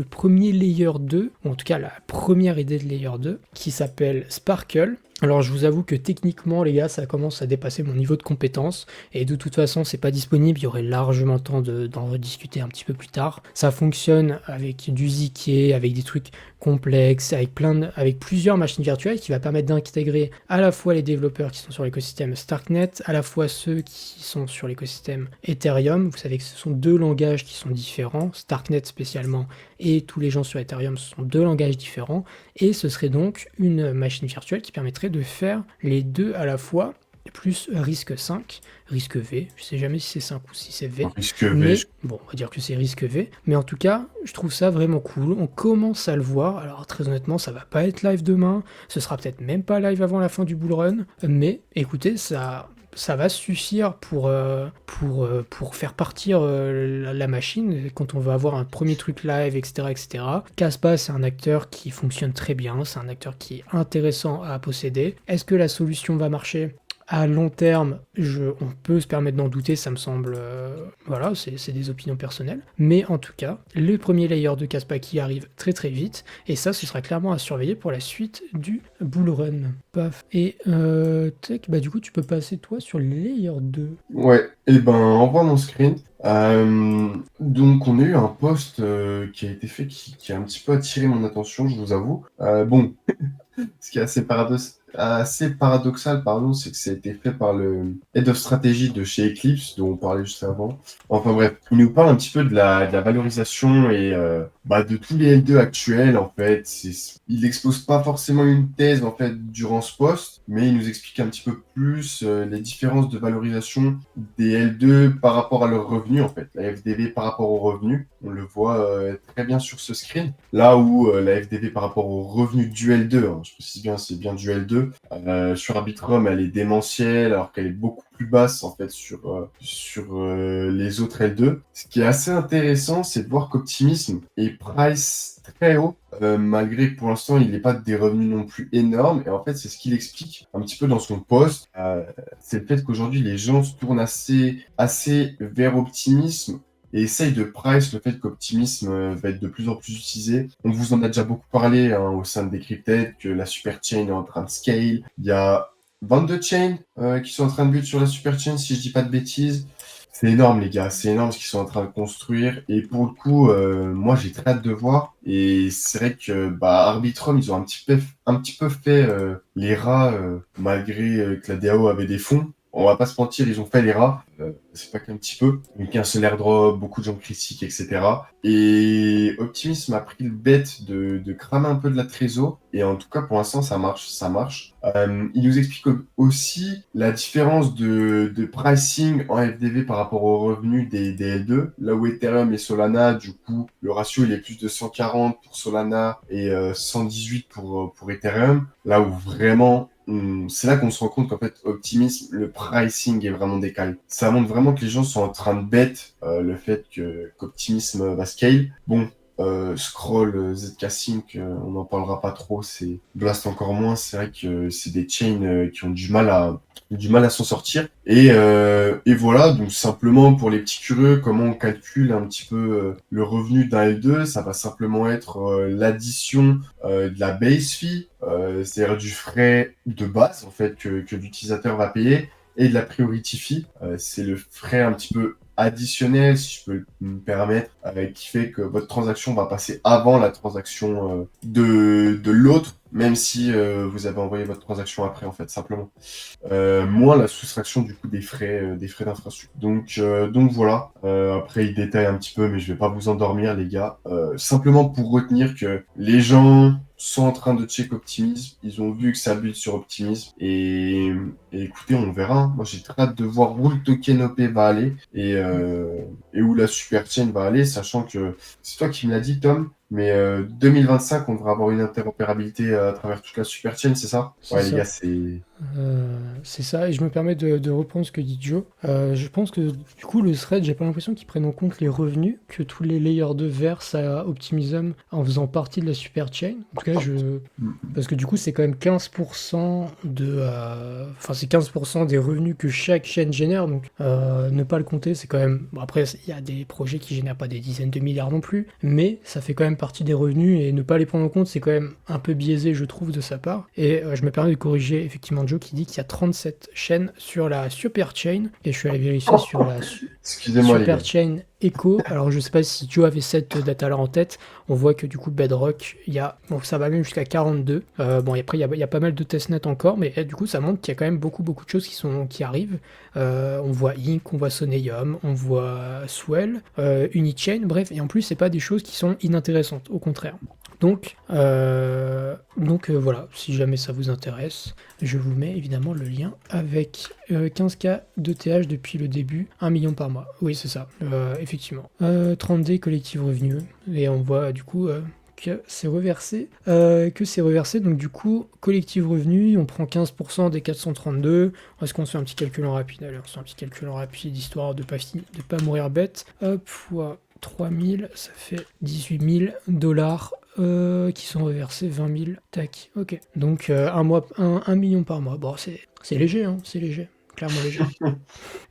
layer 2, ou en tout cas la première idée de layer 2, qui s'appelle Sparkle. Alors je vous avoue que techniquement les gars ça commence à dépasser mon niveau de compétence et de toute façon c'est pas disponible, il y aurait largement le temps d'en rediscuter un petit peu plus tard. Ça fonctionne avec du ZK, avec des trucs complexes, avec plusieurs machines virtuelles qui va permettre d'intégrer à la fois les développeurs qui sont sur l'écosystème Starknet, à la fois ceux qui sont sur l'écosystème Ethereum. Vous savez que ce sont deux langages qui sont différents, Starknet spécialement et tous les gens sur Ethereum, ce sont deux langages différents. Et ce serait donc une machine virtuelle qui permettrait de faire les deux à la fois, plus risque 5, risque V, je sais jamais si c'est 5 ou si c'est V, Risque V, mais bon, on va dire que c'est risque V, mais en tout cas, je trouve ça vraiment cool, on commence à le voir, alors très honnêtement, ça va pas être live demain, ce sera peut-être même pas live avant la fin du bull run, mais écoutez, ça va suffire pour faire partir la machine quand on va avoir un premier truc live, etc. etc. Caspa, c'est un acteur qui fonctionne très bien, c'est un acteur qui est intéressant à posséder. Est-ce que la solution va marcher? À long terme, on peut se permettre d'en douter, ça me semble... voilà, c'est des opinions personnelles. Mais en tout cas, le premier layer de Caspa qui arrive très très vite, et ça, ce sera clairement à surveiller pour la suite du bull run. Paf. Et tac, bah du coup, tu peux passer toi sur le layer 2. Ouais, et ben, envoie mon screen. Donc, on a eu un post qui a été fait qui a un petit peu attiré mon attention, je vous avoue. Bon, ce qui est assez paradoxal, pardon, c'est que ça a été fait par le Head of Strategy de chez Eclipse, dont on parlait juste avant. Enfin bref, il nous parle un petit peu de la valorisation et de tous les L2 actuels, en fait. Il expose pas forcément une thèse, en fait, durant ce post, mais il nous explique un petit peu plus les différences de valorisation des L2 par rapport à leurs revenus, en fait. La FDV par rapport aux revenus, on le voit très bien sur ce screen. Là où la FDV par rapport aux revenus du L2, hein, je précise bien, c'est bien du L2, sur Arbitrum, elle est démentielle, alors qu'elle est beaucoup plus basse en fait sur les autres L2. Ce qui est assez intéressant, c'est de voir qu'Optimism est price très haut, malgré que pour l'instant, il n'est pas des revenus non plus énormes. Et en fait, c'est ce qu'il explique un petit peu dans son post. C'est le fait qu'aujourd'hui, les gens se tournent assez vers Optimism et essaye de price le fait qu'Optimism va être de plus en plus utilisé. On vous en a déjà beaucoup parlé hein, au sein de Decrypted, que la superchain est en train de scale. Il y a 22 chains qui sont en train de build sur la superchain, si je dis pas de bêtises. C'est énorme, les gars, c'est énorme ce qu'ils sont en train de construire. Et pour le coup, moi, j'ai très hâte de voir. Et c'est vrai que Arbitrum, ils ont un petit peu fait les rats, malgré que la DAO avait des fonds. On va pas se mentir, ils ont fait les rats. C'est pas qu'un petit peu. Donc, un seul airdrop, beaucoup de gens critiquent, etc. Et Optimism a pris le bet de cramer un peu de la trésor. Et en tout cas, pour l'instant, ça marche. Ça marche. Il nous explique aussi la différence de pricing en FDV par rapport aux revenus des L2. Là où Ethereum et Solana, du coup, le ratio il est plus de 140 pour Solana et 118 pour Ethereum. Là où vraiment, c'est là qu'on se rend compte qu'en fait, Optimism, le pricing est vraiment décalé. Ça montre vraiment que les gens sont en train de bet le fait qu'Optimism va scale. Bon, Scroll, ZK Sync, on n'en parlera pas trop, c'est Blast encore moins. C'est vrai que c'est des chains qui ont du mal à s'en sortir. Et voilà, donc simplement pour les petits curieux, comment on calcule un petit peu le revenu d'un L2, ça va simplement être l'addition de la base fee, c'est-à-dire du frais de base en fait que l'utilisateur va payer, et de la priority fee, c'est le frais un petit peu additionnel, si je peux me permettre, qui fait que votre transaction va passer avant la transaction de l'autre, même si vous avez envoyé votre transaction après, en fait, simplement. Moins la soustraction du coup des frais d'infrastructure. Donc voilà. Après, il détaille un petit peu, mais je vais pas vous endormir, les gars. Simplement pour retenir que les gens sont en train de check Optimism. Ils ont vu que ça build sur Optimism. Et écoutez, on verra. Moi, j'ai très hâte de voir où le token OP va aller et où la superchain va aller, sachant que c'est toi qui me l'as dit, Tom. Mais 2025, on devrait avoir une interopérabilité à travers toute la superchain, c'est ça? C'est Ouais, les ça. gars, c'est C'est ça, et je me permets de reprendre ce que dit Joe. Je pense que du coup, le thread, j'ai pas l'impression qu'ils prennent en compte les revenus que tous les layers 2 versent à Optimism en faisant partie de la super chain. En tout cas, parce que du coup, c'est quand même 15% enfin, c'est 15% des revenus que chaque chaîne génère, donc ne pas le compter, c'est quand même. Bon, après, il y a des projets qui génèrent pas des dizaines de milliards non plus, mais ça fait quand même partie des revenus, et ne pas les prendre en compte, c'est quand même un peu biaisé, je trouve, de sa part. Et je me permets de corriger effectivement Joe qui dit qu'il y a 37 chaînes sur la super chain, et je suis allé vérifier sur la Excusez-moi, les gars. super chain Echo. Alors je sais pas si Joe avait cette data là en tête. On voit que du coup Bedrock, bon, ça va même jusqu'à 42. Bon, et après il y a pas mal de testnets encore, mais du coup ça montre qu'il y a quand même beaucoup de choses qui arrivent. On voit Inc, on voit Soneum, on voit Swell, Unichain, bref, et en plus c'est pas des choses qui sont inintéressantes, au contraire. Donc voilà, si jamais ça vous intéresse, je vous mets évidemment le lien avec 15K de TH depuis le début, 1 million par mois. Oui, c'est ça, effectivement. 30D collective revenu, et on voit du coup que c'est reversé. Donc du coup, collective revenu, on prend 15% des 432. Est-ce qu'on se fait un petit calcul en rapide? Allez, on se fait un petit calcul en rapide, histoire de pas mourir bête. Hop, fois 3000, ça fait 18 000 dollars qui sont reversés, 20 000, tac, ok. Donc 1 million par mois, bon c'est léger, hein, c'est léger, clairement léger.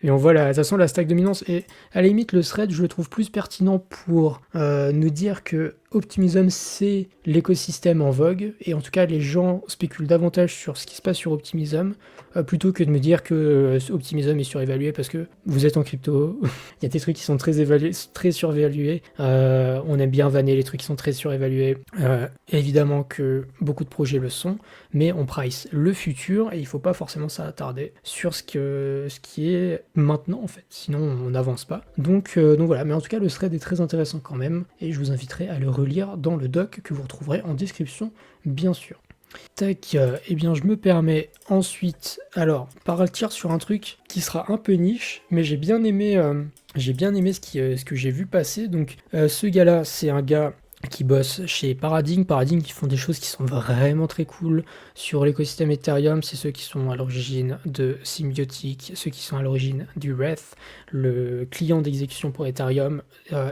Et on voit de toute façon la stack dominance, et à la limite le thread je le trouve plus pertinent pour nous dire que Optimism c'est l'écosystème en vogue, et en tout cas les gens spéculent davantage sur ce qui se passe sur Optimism, plutôt que de me dire que Optimism est surévalué, parce que vous êtes en crypto, il y a des trucs qui sont très surévalués, on aime bien vanner les trucs qui sont très surévalués, évidemment que beaucoup de projets le sont, mais on price le futur, et il faut pas forcément s'attarder sur ce qui est maintenant en fait, sinon on n'avance pas. Donc voilà, mais en tout cas le thread est très intéressant quand même, et je vous inviterai à le relire dans le doc que vous retrouverez en description, bien sûr. Tac, eh bien je me permets ensuite, alors partir sur un truc qui sera un peu niche, mais j'ai bien aimé ce que j'ai vu passer. Donc ce gars-là, c'est un gars qui bossent chez Paradigm, qui font des choses qui sont vraiment très cool sur l'écosystème Ethereum. C'est ceux qui sont à l'origine de Symbiotic, ceux qui sont à l'origine du Wraith, le client d'exécution pour Ethereum,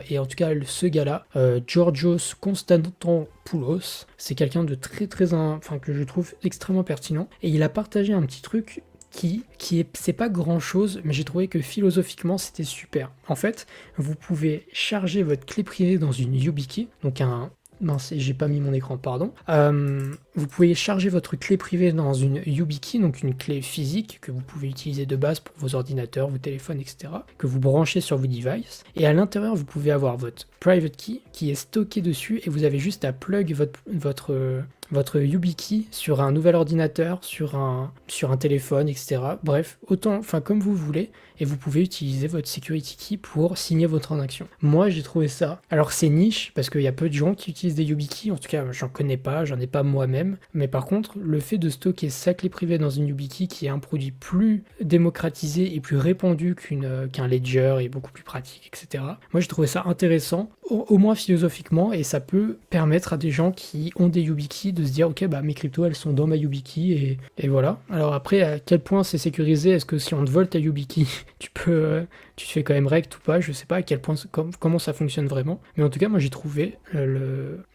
et en tout cas ce gars-là, Georgios Konstantopoulos, c'est quelqu'un de que je trouve extrêmement pertinent, et il a partagé un petit truc c'est pas grand chose, mais j'ai trouvé que philosophiquement c'était super. En fait, vous pouvez charger votre clé privée dans une YubiKey, donc mince, j'ai pas mis mon écran, pardon. Vous pouvez charger votre clé privée dans une YubiKey, donc une clé physique que vous pouvez utiliser de base pour vos ordinateurs, vos téléphones, etc., que vous branchez sur vos devices. Et à l'intérieur, vous pouvez avoir votre private key qui est stocké dessus, et vous avez juste à plug votre YubiKey sur un nouvel ordinateur, sur un téléphone, etc. Bref, comme vous voulez, et vous pouvez utiliser votre security key pour signer vos transactions. Moi, j'ai trouvé ça. Alors, c'est niche, parce qu'il y a peu de gens qui utilisent des YubiKey, en tout cas, j'en connais pas, j'en ai pas moi-même, mais par contre, le fait de stocker sa clé privée dans une YubiKey, qui est un produit plus démocratisé et plus répandu qu'un Ledger, et beaucoup plus pratique, etc. Moi, j'ai trouvé ça intéressant, au moins philosophiquement, et ça peut permettre à des gens qui ont des YubiKey de se dire, ok, bah mes cryptos elles sont dans ma YubiKey, et voilà. Alors après, à quel point c'est sécurisé? Est-ce que si on te vole ta YubiKey, tu te fais quand même rect ou pas? Je sais pas à quel point comment ça fonctionne vraiment, mais en tout cas moi j'ai trouvé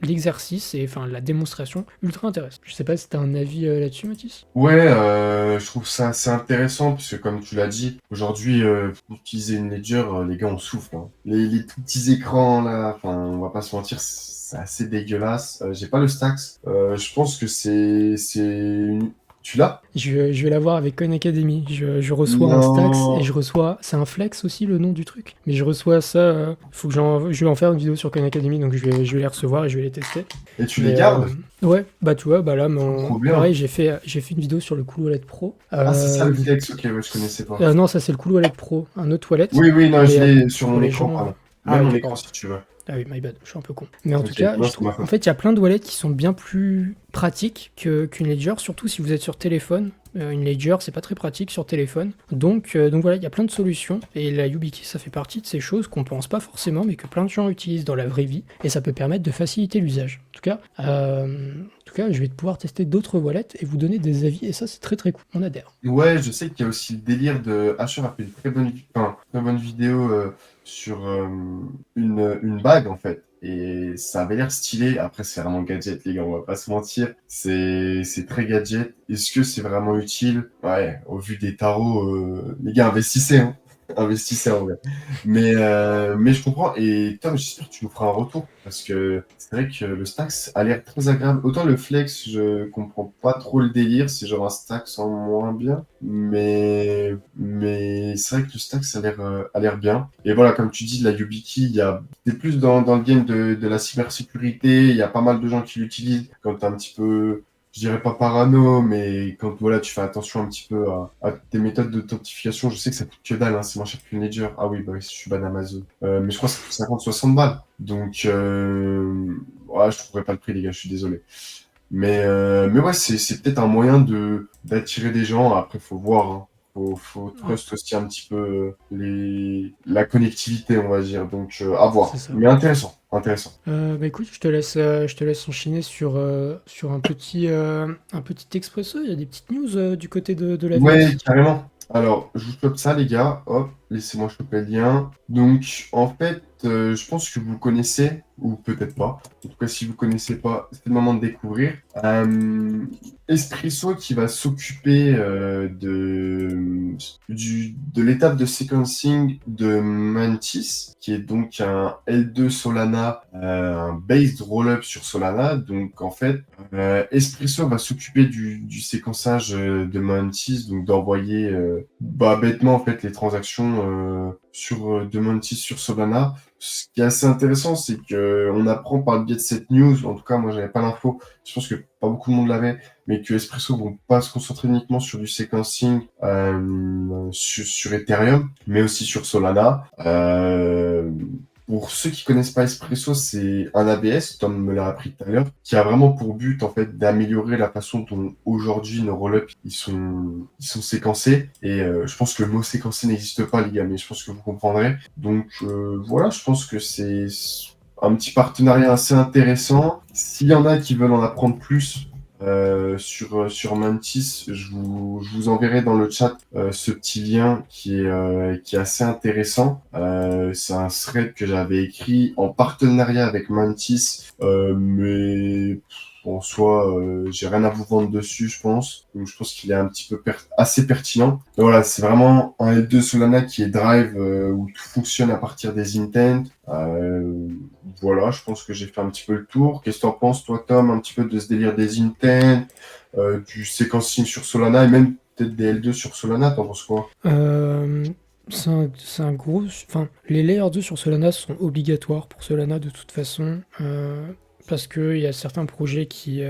l'exercice et enfin la démonstration ultra intéressante. Je sais pas si t'as un avis là-dessus, Mathis. Ouais, je trouve ça assez intéressant, parce que comme tu l'as dit, aujourd'hui, pour utiliser une Ledger, les gars, on souffre, hein. Les tout petits écrans, là, enfin, on va pas se mentir, c'est assez dégueulasse. J'ai pas le Stax. Je pense que Tu l'as? Je vais l'avoir avec Coin Academy. Je reçois un Stax, et Non. c'est un Flex aussi le nom du truc. Mais je reçois ça, je vais en faire une vidéo sur Coin Academy, donc je vais les recevoir et je vais les tester. Et tu les Mais gardes? ouais, bah tu vois, bah là, Trop bien. pareil, j'ai fait une vidéo sur le Cool Wallet Pro. Ah, c'est ça le Flex, ok, ouais, je connaissais pas. Non, ça c'est le Cool Wallet Pro, un autre wallet. Oui, oui, non, Mais je l'ai sur pour mon les écran, gens, pardon. Ah Même mon ok, écran pardon. si tu veux. Ah oui, my bad, je suis un peu con. Mais en tout Ok, cas, non, je c'est trouve, ma en faute. fait, il y a plein de wallets qui sont bien plus pratiques qu'une Ledger, surtout si vous êtes sur téléphone. Une Ledger, c'est pas très pratique sur téléphone. Donc voilà, il y a plein de solutions. Et la YubiKey, ça fait partie de ces choses qu'on pense pas forcément, mais que plein de gens utilisent dans la vraie vie. Et ça peut permettre de faciliter l'usage. En tout cas, je vais pouvoir tester d'autres wallets et vous donner des avis. Et ça, c'est très très cool. On adhère. Ouais, je sais qu'il y a aussi le délire de Asher a fait une très bonne vidéo sur une bague en fait. Et ça avait l'air stylé. Après, c'est vraiment gadget, les gars, on va pas se mentir. C'est très gadget. Est-ce que c'est vraiment utile? Ouais, au vu des tarots, les gars, investissez, hein. Investissez en vrai. Mais je comprends. Et Tom, j'espère que tu nous feras un retour. Parce que c'est vrai que le Stax a l'air très agréable. Autant le Flex, je comprends pas trop le délire. C'est genre un Stax en moins bien. Mais c'est vrai que le Stax a l'air bien. Et voilà, comme tu dis, la YubiKey, c'est plus dans le game de la cybersécurité. Il y a pas mal de gens qui l'utilisent quand t'es un petit peu, je dirais pas parano, mais quand voilà, tu fais attention un petit peu à tes méthodes d'authentification. Je sais que ça coûte que dalle, hein, c'est moins cher qu'une Ledger. Ah oui, bah oui, je suis ban Amazon. Mais je crois que ça coûte 50-60 balles. Donc, ouais, je trouverai pas le prix, les gars, je suis désolé. Mais ouais, c'est peut-être un moyen d'attirer des gens. Après, faut voir, hein. Faut Ouais, trust aussi un petit peu la connectivité, on va dire. Donc, à c'est voir. ça. Mais intéressant, intéressant. Bah écoute, je te laisse enchaîner sur un petit expresso. Il y a des petites news du côté de Ouais, l'AVS. carrément. Alors, je vous chope ça, les gars. Hop, laissez-moi choper le lien. Donc, en fait, je pense que vous connaissez, ou peut-être pas. En tout cas, si vous connaissez pas, c'est le moment de découvrir. Espresso qui va s'occuper de l'étape de sequencing de Mantis, qui est donc un L2 Solana, un based rollup sur Solana. Donc, en fait, Espresso va s'occuper du séquençage de Mantis, donc d'envoyer bêtement en fait les transactions de Mantis sur Solana. Ce qui est assez intéressant, c'est que on apprend par le biais de cette news, en tout cas moi j'avais pas l'info, je pense que pas beaucoup de monde l'avait, mais que Espresso vont pas se concentrer uniquement sur du sequencing sur Ethereum, mais aussi sur Solana. Pour ceux qui connaissent pas Espresso, c'est un ABS, Tom me l'a appris tout à l'heure, qui a vraiment pour but en fait d'améliorer la façon dont aujourd'hui nos rollups ils sont séquencés. Et je pense que le mot séquencé n'existe pas, les gars, mais je pense que vous comprendrez. Donc voilà, je pense que c'est un petit partenariat assez intéressant. S'il y en a qui veulent en apprendre plus sur Mantis, je vous enverrai dans le chat ce petit lien qui est assez intéressant. C'est un thread que j'avais écrit en partenariat avec Mantis, mais en soi, j'ai rien à vous vendre dessus, je pense. Donc, je pense qu'il est un petit peu assez pertinent. Mais voilà, c'est vraiment un L2 Solana qui est drive, où tout fonctionne à partir des intents. Voilà, je pense que j'ai fait un petit peu le tour. Qu'est-ce que t'en penses, toi, Tom, un petit peu de ce délire des intents, du sequencing sur Solana et même peut-être des L2 sur Solana, t'en penses quoi? C'est un gros. Enfin, les layers 2 sur Solana sont obligatoires pour Solana de toute façon. Parce qu'il y a certains projets qui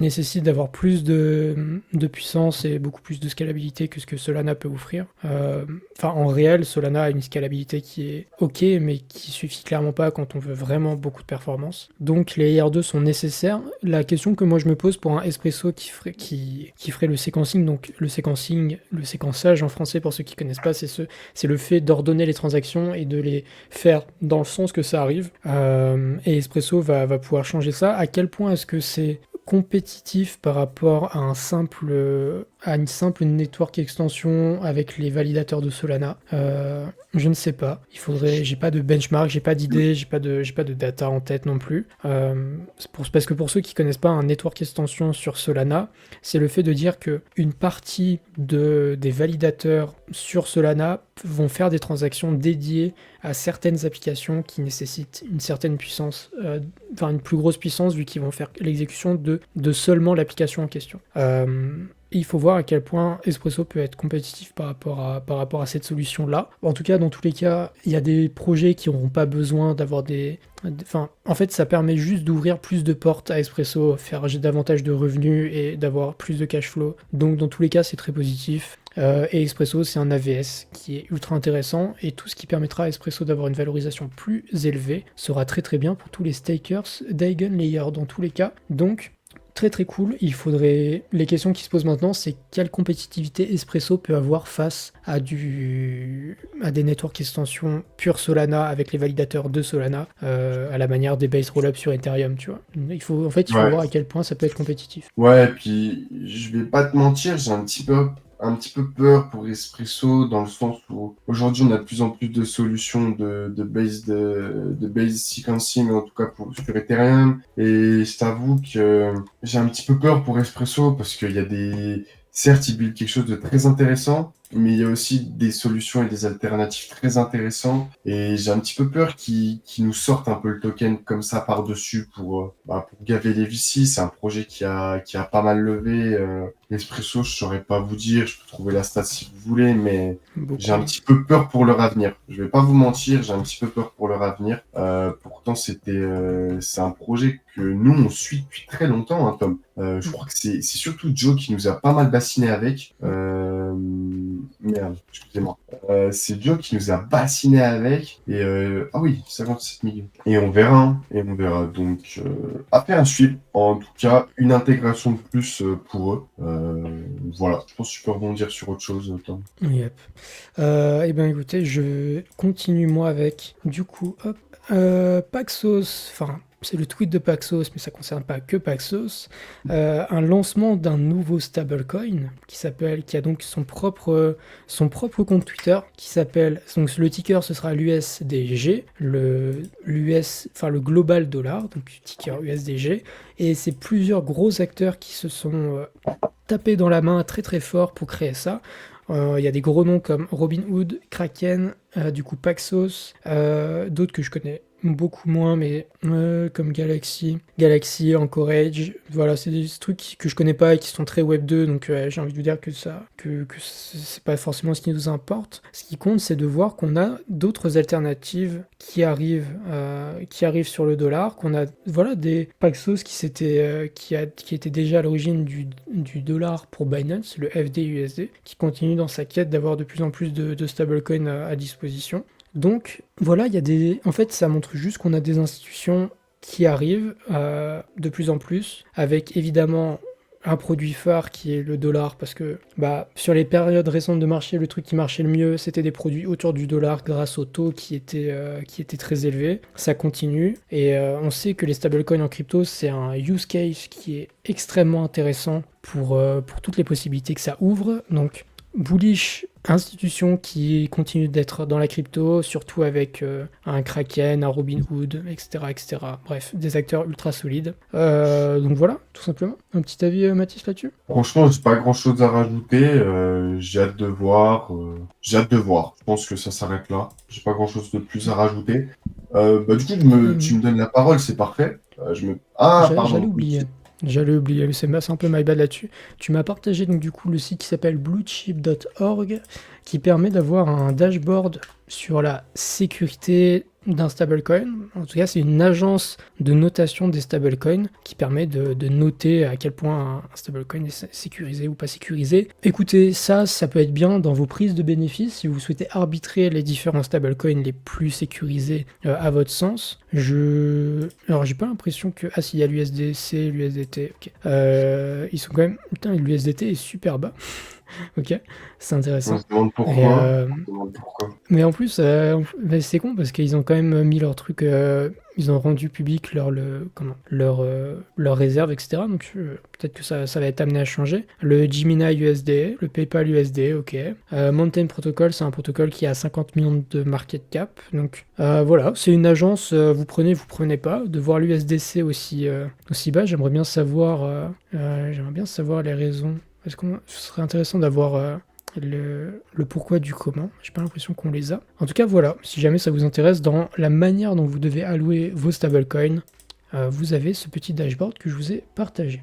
nécessitent d'avoir plus de puissance et beaucoup plus de scalabilité que ce que Solana peut offrir. Enfin, en réel, Solana a une scalabilité qui est ok, mais qui suffit clairement pas quand on veut vraiment beaucoup de performance. Donc les Layer 2 sont nécessaires. La question que moi je me pose pour un Espresso qui ferait le sequencing, donc le séquençage en français pour ceux qui connaissent pas, c'est le fait d'ordonner les transactions et de les faire dans le sens que ça arrive. Et Espresso va pouvoir changer ça. À quel point est-ce que c'est compétitif par rapport à une simple network extension avec les validateurs de Solana? Je ne sais pas. J'ai pas de benchmark, j'ai pas d'idée, j'ai pas de data en tête non plus. Parce que pour ceux qui connaissent pas un network extension sur Solana, c'est le fait de dire que une partie des validateurs sur Solana vont faire des transactions dédiées à certaines applications qui nécessitent une certaine puissance, enfin une plus grosse puissance vu qu'ils vont faire l'exécution de seulement l'application en question. Il faut voir à quel point Espresso peut être compétitif par rapport à cette solution-là. En tout cas, dans tous les cas, il y a des projets qui n'auront pas besoin d'avoir Enfin, en fait, ça permet juste d'ouvrir plus de portes à Espresso, faire davantage de revenus et d'avoir plus de cash flow. Donc, dans tous les cas, c'est très positif. Et Espresso, c'est un AVS qui est ultra intéressant, et tout ce qui permettra à Espresso d'avoir une valorisation plus élevée sera très très bien pour tous les stakers d'Eigenlayer dans tous les cas. Donc très très cool. Les questions qui se posent maintenant, c'est quelle compétitivité Espresso peut avoir face à des network extensions pure Solana avec les validateurs de Solana, à la manière des base rollups sur Ethereum, tu vois. Il faut Ouais. voir à quel point ça peut être compétitif. Ouais, puis je vais pas te mentir, j'ai un petit peu peur pour Espresso dans le sens où aujourd'hui on a de plus en plus de solutions de base sequencing, en tout cas sur Ethereum. Et je t'avoue que j'ai un petit peu peur pour Espresso parce qu'il y a certes, ils buildent quelque chose de très intéressant, mais il y a aussi des solutions et des alternatives très intéressantes. Et j'ai un petit peu peur qu'ils nous sortent un peu le token comme ça par-dessus pour gaver les VC. C'est un projet qui a pas mal levé. L'espresso, je saurais pas vous dire, je peux trouver la stat si vous voulez, mais j'ai un Beaucoup. petit peu peur pour leur avenir. Je vais pas vous mentir, j'ai un petit peu peur pour leur avenir. Pourtant, c'est un projet que nous, on suit depuis très longtemps, hein, Tom. Je crois que c'est surtout Joe qui nous a pas mal bassiné avec. Merde, excusez-moi. C'est Joe qui nous a bassiné avec. Et ah oui, 57 millions. Et on verra, hein, et on verra. Donc, affaire à suivre. En tout cas, une intégration de plus pour eux. Voilà, je pense que tu peux rebondir sur autre chose, Tom. Yep. Eh bien écoutez, je continue moi avec, du coup, hop, Paxos, enfin, c'est le tweet de Paxos, mais ça concerne pas que Paxos, un lancement d'un nouveau stablecoin qui a donc son propre compte Twitter qui s'appelle, donc le ticker ce sera l'USDG, enfin le global dollar, donc ticker USDG, et c'est plusieurs gros acteurs qui se sont tapés dans la main très très fort pour créer ça. Il y a des gros noms comme Robinhood, Kraken, du coup Paxos, d'autres que je connais beaucoup moins, mais comme Galaxy, Anchorage, voilà, c'est des trucs que je connais pas et qui sont très Web 2, donc j'ai envie de vous dire que c'est pas forcément ce qui nous importe. Ce qui compte, c'est de voir qu'on a d'autres alternatives qui arrivent sur le dollar, qu'on a voilà des Paxos qui étaient déjà à l'origine du dollar pour Binance, le FDUSD, qui continue dans sa quête d'avoir de plus en plus de stablecoins à disposition. Donc voilà, en fait, ça montre juste qu'on a des institutions qui arrivent de plus en plus, avec évidemment un produit phare qui est le dollar, parce que sur les périodes récentes de marché, le truc qui marchait le mieux, c'était des produits autour du dollar grâce au taux qui était très élevé. Ça continue, et on sait que les stablecoins en crypto, c'est un use case qui est extrêmement intéressant pour toutes les possibilités que ça ouvre. Donc bullish, institution qui continue d'être dans la crypto, surtout avec un Kraken, un Robinhood, etc., etc. Bref, des acteurs ultra solides. Donc voilà, tout simplement. Un petit avis, Mathis, là-dessus? Franchement, j'ai pas grand-chose à rajouter. J'ai hâte de voir. J'ai hâte de voir. Je pense que ça s'arrête là. J'ai pas grand-chose de plus à rajouter. Du coup, tu me donnes la parole, c'est parfait. Ah, J'allais pardon. Oui. oublier. J'allais oublier, c'est un peu my bad là-dessus. Tu m'as partagé donc du coup le site qui s'appelle bluechip.org qui permet d'avoir un dashboard sur la sécurité d'un stablecoin. En tout cas, c'est une agence de notation des stablecoins qui permet de noter à quel point un stablecoin est sécurisé ou pas sécurisé. Écoutez, ça peut être bien dans vos prises de bénéfices si vous souhaitez arbitrer les différents stablecoins les plus sécurisés à votre sens. Alors, j'ai pas l'impression que... Ah si, il y a l'USDC, l'USDT, ok. Ils sont quand même... Putain, l'USDT est super bas. Ok, c'est intéressant. On se demande Et, pourquoi. On se demande pourquoi. mais en plus, c'est con parce qu'ils ont quand même mis leur truc, ils ont rendu public leur réserve, etc. Donc peut-être que ça va être amené à changer. Le Gemini USD, le PayPal USD, ok. Mountain Protocol, c'est un protocole qui a 50 millions de market cap. Donc voilà, c'est une agence, vous prenez pas. De voir l'USDC aussi bas, j'aimerais bien savoir les raisons. Est-ce que ce serait intéressant d'avoir le pourquoi du comment. J'ai pas l'impression qu'on les a. En tout cas, voilà, si jamais ça vous intéresse, dans la manière dont vous devez allouer vos stablecoins, vous avez ce petit dashboard que je vous ai partagé.